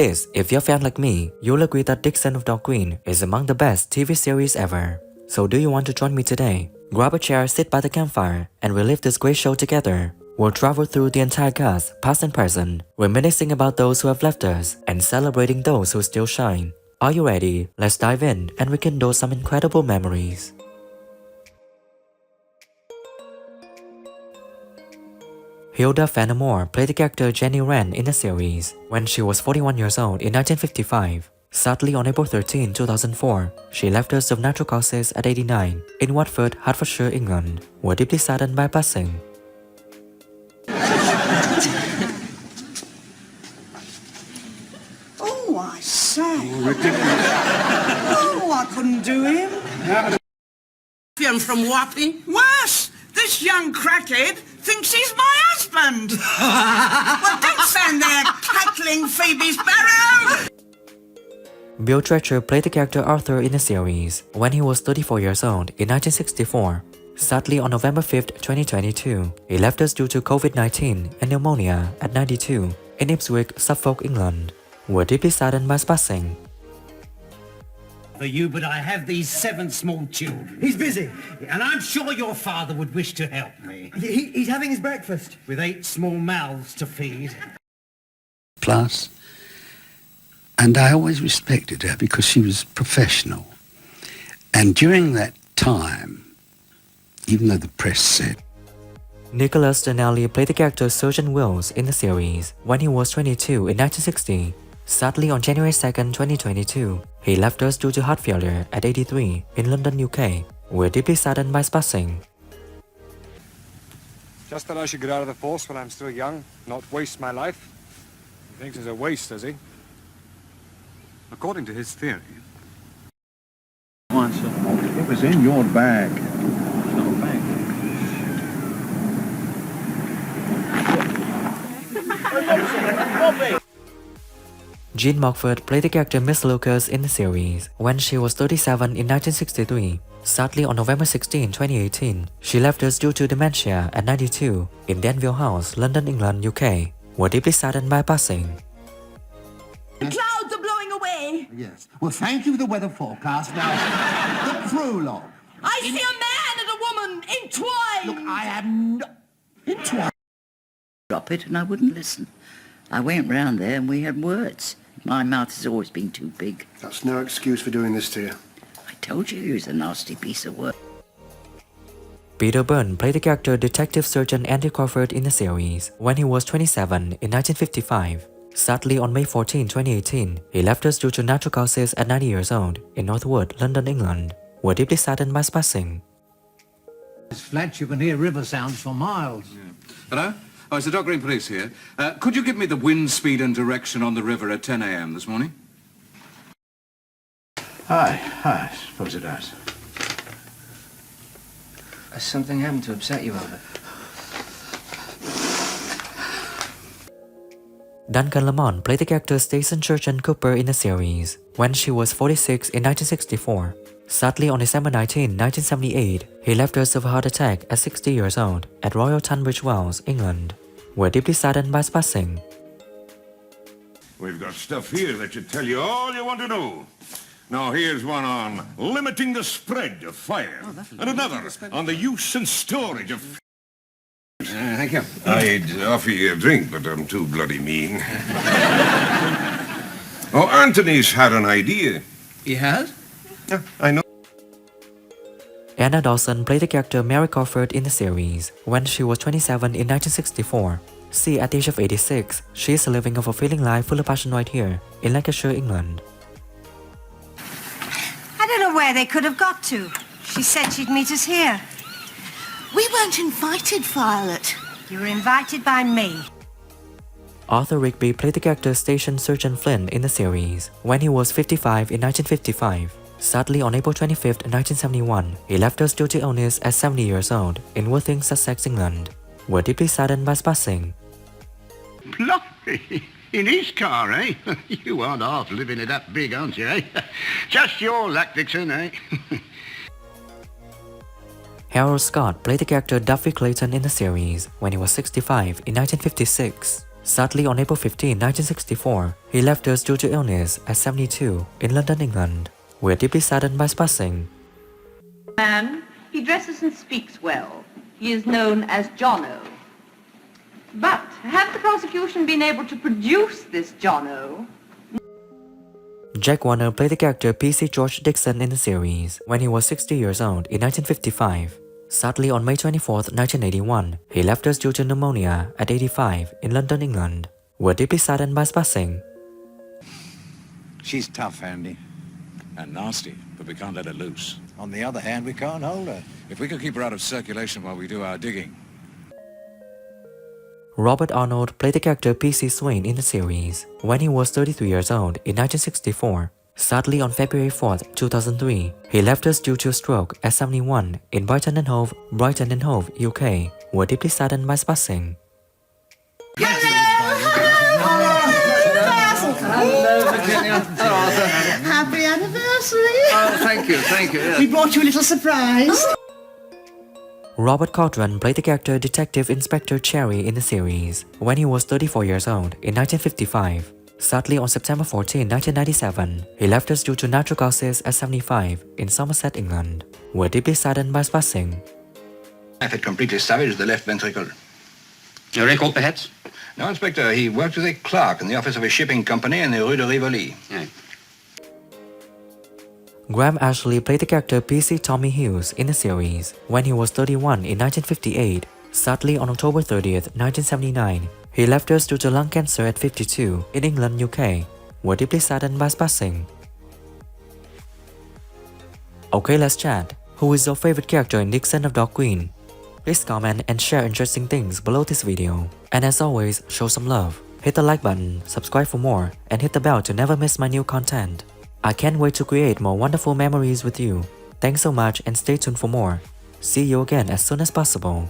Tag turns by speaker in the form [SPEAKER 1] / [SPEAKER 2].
[SPEAKER 1] this, if you're a fan like me, you'll agree that Dixon of Dock Green is among the best TV series ever. So do you want to join me today? Grab a chair, sit by the campfire, and we'll live this great show together. We'll travel through the entire cast, past and present, reminiscing about those who have left us, and celebrating those who still shine. Are you ready? Let's dive in and rekindle some incredible memories. Hilda Fenemore played the character Jenny Wren in the series when she was 41 years old in 1955. Sadly, on April 13, 2004, she left us of natural causes at 89 in Watford, Hertfordshire, England. We're deeply saddened by her passing.
[SPEAKER 2] Oh, I say. Oh, I couldn't do him.
[SPEAKER 3] I'm from Wapping.
[SPEAKER 2] Worse, this young crackhead thinks he's my husband. Well, don't stand there cackling, Phoebe Sparrow.
[SPEAKER 1] Bill Treacher played the character Arthur in the series when he was 34 years old in 1964. Sadly, on November 5, 2022, he left us due to COVID-19 and pneumonia at 92 in Ipswich, Suffolk, England. We're deeply saddened by his passing.
[SPEAKER 4] For you, but I have these 7 small children.
[SPEAKER 5] He's busy.
[SPEAKER 4] And I'm sure your father would wish to help me.
[SPEAKER 5] He's having his breakfast.
[SPEAKER 4] With 8 small mouths to feed.
[SPEAKER 6] Plus, and I always respected her because she was professional. And during that time, even though the press said,
[SPEAKER 1] Nicholas Donell played the character Surgeon Wills in the series when he was 22 in 1960. Sadly, on January 2, 2022, he left us due to heart failure at 83 in London, UK. We're deeply saddened by his passing.
[SPEAKER 7] Just that I should get out of the force while I'm still young, not waste my life. He thinks it's a waste, does he? According to his theory.
[SPEAKER 8] It was in your bag.
[SPEAKER 7] It's not a bag.
[SPEAKER 1] Jan Mford played the character Miss Lucas in the series when she was 37 in 1963. Sadly, on November 16, 2018, she left us due to dementia at 92 in Denville House, London, England, UK. We're deeply saddened by her passing.
[SPEAKER 2] The clouds are blowing away.
[SPEAKER 9] Yes. Well, thank you for the weather forecast. Now, the prologue.
[SPEAKER 2] I see a man and a woman entwined.
[SPEAKER 9] Look, I am entwined.
[SPEAKER 10] Drop it and I wouldn't listen. I went round there and we had words. My mouth has always been too big.
[SPEAKER 8] That's no excuse for doing this to you.
[SPEAKER 10] I told you he was a nasty piece of work.
[SPEAKER 1] Byrne played the character Detective Surgeon Andy Crawford in the series when he was 27 in 1955. Sadly, on May 14, 2018, he left us due to natural causes at 90 years old in Northwood, London, England. We're deeply saddened by his passing.
[SPEAKER 4] It's flat, you can hear river sounds for miles.
[SPEAKER 11] Yeah. Hello? Oh, it's the Dock Green Police here. Could you give me the wind speed and direction on the river at 10 a.m. this morning?
[SPEAKER 8] Hi, I suppose it has.
[SPEAKER 5] Has something happened to upset you, Albert?
[SPEAKER 1] Duncan Lamont played the character Station Churchill Cooper in the series when she was 46 in 1964. Sadly, on December 19, 1978, he left us of a heart attack at 60 years old at Royal Tunbridge Wells, England. We're deeply saddened by his passing.
[SPEAKER 12] We've got stuff here that should tell you all you want to know. Now here's one on limiting the spread of fire, and another on the use and storage of...
[SPEAKER 11] Thank you.
[SPEAKER 12] I'd offer you a drink, but I'm too bloody mean. Oh, Anthony's had an idea.
[SPEAKER 5] He has?
[SPEAKER 12] Yeah, I know.
[SPEAKER 1] Anna Dawson played the character Mary Crawford in the series when she was 27 in 1964. See, at the age of 86, she is living a fulfilling life full of passion right here in Lancashire, England.
[SPEAKER 13] I don't know where they could have got to. She said she'd meet us here.
[SPEAKER 2] We weren't invited, Violet.
[SPEAKER 13] You were invited by me.
[SPEAKER 1] Arthur Rigby played the character Station Surgeon Flynn in the series when he was 55 in 1955. Sadly, on April 25, 1971, he left us due to illness at 70 years old in Worthing, Sussex, England. We're deeply saddened by his passing.
[SPEAKER 9] Blimey. In his car, eh? You aren't half living it that big, aren't you, eh? Just your luck, Dixon, eh?
[SPEAKER 1] Harold Scott played the character Duffy Clayton in the series when he was 65 in 1956. Sadly, on April 15, 1964, he left us due to illness at 72 in London, England. We're deeply saddened by his passing.
[SPEAKER 14] Man, he dresses and speaks well. He is known as Jono. But have the prosecution been able to produce this Jono?
[SPEAKER 1] Jack Warner played the character P.C. George Dixon in the series when he was 60 years old in 1955. Sadly, on May 24, 1981, he left us due to pneumonia at 85 in London, England. We're deeply saddened by his passing.
[SPEAKER 8] She's tough, Andy.
[SPEAKER 11] And nasty, but we can't let her loose.
[SPEAKER 8] On the other hand, we can't hold her.
[SPEAKER 11] If we could keep her out of circulation while we do our digging.
[SPEAKER 1] Robert Arnold played the character P.C. Swain in the series when he was 33 years old in 1964. Sadly, on February 4, 2003, he left us due to a stroke at 71 in Brighton and Hove, UK. We're deeply saddened by his passing.
[SPEAKER 3] Happy anniversary!
[SPEAKER 5] Oh, thank you, thank you.
[SPEAKER 3] We brought you a little surprise.
[SPEAKER 1] Robert Cawdron played the character Detective Inspector Cherry in the series when he was 34 years old in 1955. Sadly, on September 14, 1997, he left us due to natural causes at 75 in Somerset, England. We're deeply saddened by his passing.
[SPEAKER 5] Knife had completely savaged the left ventricle.
[SPEAKER 9] A record, perhaps?
[SPEAKER 5] No, Inspector. He worked as a clerk in the office of a shipping company in the Rue de Rivoli.
[SPEAKER 9] Yeah.
[SPEAKER 1] Graham Ashley played the character P.C. Tommy Hughes in the series when he was 31 in 1958. Sadly, on October 30th, 1979, he left us due to lung cancer at 52 in England, UK. We're deeply saddened by his passing. Okay, let's chat. Who is your favorite character in Dixon of Dock Green? Please comment and share interesting things below this video. And as always, show some love. Hit the like button, subscribe for more, and hit the bell to never miss my new content. I can't wait to create more wonderful memories with you. Thanks so much and stay tuned for more. See you again as soon as possible.